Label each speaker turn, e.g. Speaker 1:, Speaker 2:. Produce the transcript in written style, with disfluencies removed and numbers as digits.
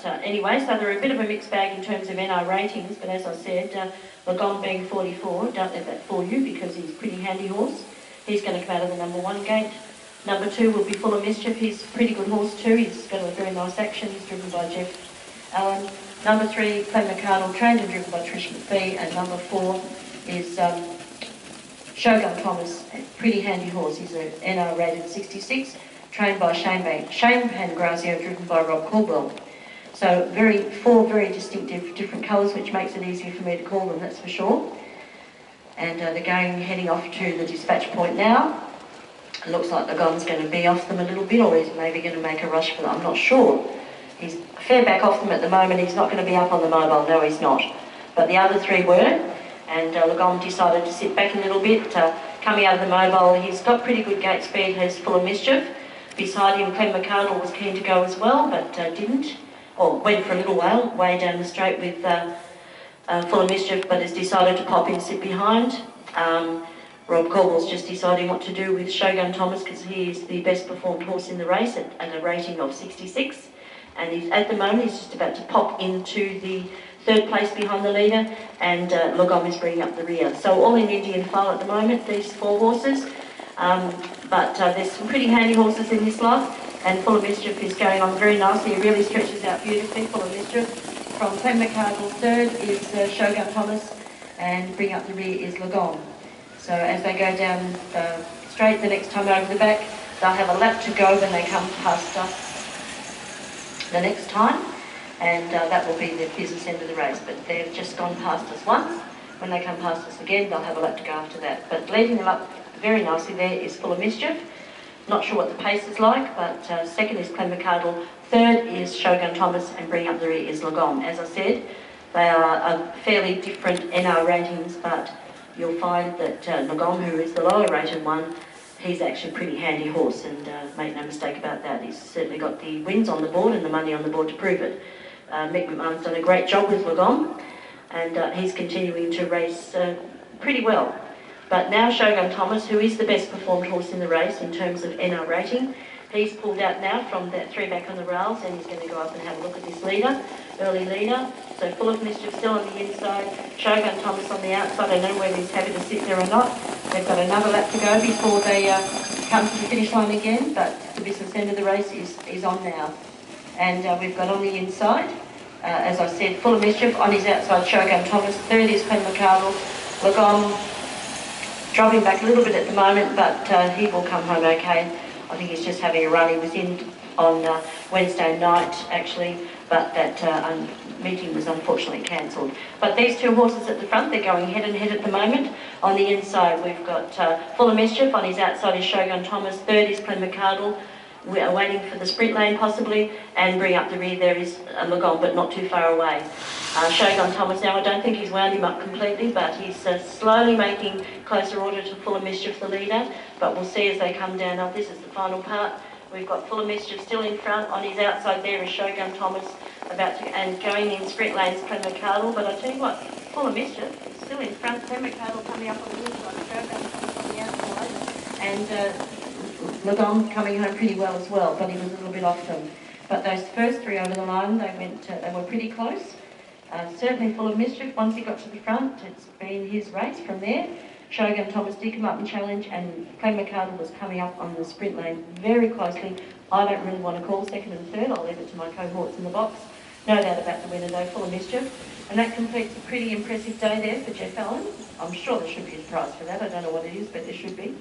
Speaker 1: But anyway, so they're a bit of a mixed bag in terms of NR ratings, but as I said, Lagom being 44, don't let that fool you because he's a pretty handy horse. He's going to come out of the number 1 gate. Number 2 will be Full of Mischief. He's a pretty good horse too. He's got a very nice action. He's driven by Jeff Allen. Number 3, Clem McCardle, trained and driven by Trish McPhee. And number 4 is Shogun Thomas, a pretty handy horse. He's an NR rated 66, trained by Shane Pangrazio, driven by Rob Caldwell. So 4 very distinctive different colours, which makes it easier for me to call them, that's for sure. And they're heading off to the dispatch point now. It looks like Lagom's going to be off them a little bit, or he's maybe going to make a rush for them, I'm not sure. He's a fair back off them at the moment. He's not going to be up on the mobile, no he's not. But the other 3 were, and Lagom decided to sit back a little bit. Coming out of the mobile, he's got pretty good gate speed, he's Full of Mischief. Beside him, Clem McCardle was keen to go as well, but didn't, or went for a little while, way down the straight with Full of Mischief, but has decided to pop in and sit behind. Rob Caldwell's just deciding what to do with Shogun Thomas because he is the best performed horse in the race at a rating of 66. And at the moment he's just about to pop into the 3rd place behind the leader, and Lagom is bringing up the rear. So all in Indian file at the moment, these 4 horses. But there's some pretty handy horses in this lot, and Full of Mischief is going on very nicely. He really stretches out beautifully, Full of Mischief. From Clem McCardle 3rd is Shogun Thomas, and bring up the rear is Lagom. So as they go down straight the next time over the back, they'll have a lap to go when they come past us the next time, and that will be the business end of the race. But they've just gone past us once. When they come past us again, they'll have a lap to go after that. But leading them up very nicely there is Full of Mischief. Not sure what the pace is like, but 2nd is Clem McCardle, 3rd is Shogun Thomas, and bring up the rear is Lagom. As I said, they are fairly different NR ratings, but you'll find that Lagom, who is the lower rated one, he's actually a pretty handy horse, and make no mistake about that. He's certainly got the wins on the board and the money on the board to prove it. Mick McMahon's done a great job with Lagom, and he's continuing to race pretty well. But now Shogun Thomas, who is the best performed horse in the race in terms of NR rating, he's pulled out now from that 3 back on the rails, and he's going to go up and have a look at this leader, early leader. So Full of Mischief still on the inside, Shogun Thomas on the outside. I don't know whether he's happy to sit there or not. They've got another lap to go before they come to the finish line again, but the business end of the race is on now. And we've got on the inside, as I said, Full of Mischief, on his outside Shogun Thomas, 3rd is Clem McCardle, Lagom dropping back a little bit at the moment, but he will come home okay. I think he's just having a run. He was in on Wednesday night actually, but that meeting was unfortunately cancelled. But these 2 horses at the front, they're going head and head at the moment. On the inside we've got Full of Mischief, on his outside is Shogun Thomas, 3rd is Clem McCardle. We are waiting for the sprint lane possibly, and bring up the rear there is Lagom, but not too far away. Shogun Thomas now, I don't think he's wound him up completely, but he's slowly making closer order to Full of Mischief, the leader. But we'll see as they come down. Now this is the final part. We've got Full of Mischief still in front. On his outside there is Shogun Thomas, and going in sprint lanes Clem McCardle. But I tell you what, Full of Mischief is still in front. Clem McCardle coming up on the inside, Shogun Thomas on the outside, and Lagom coming home pretty well as well, but he was a little bit off them. But those first 3 over the line, they were pretty close. Certainly Full of Mischief, once he got to the front, it's been his race from there. Shogun Thomas did come up and challenge, and Clem McCardle was coming up on the sprint lane very closely. I don't really want to call 2nd and 3rd, I'll leave it to my cohorts in the box. No doubt about the winner though, Full of Mischief. And that completes a pretty impressive day there for Jeff Allen. I'm sure there should be a prize for that, I don't know what it is, but there should be.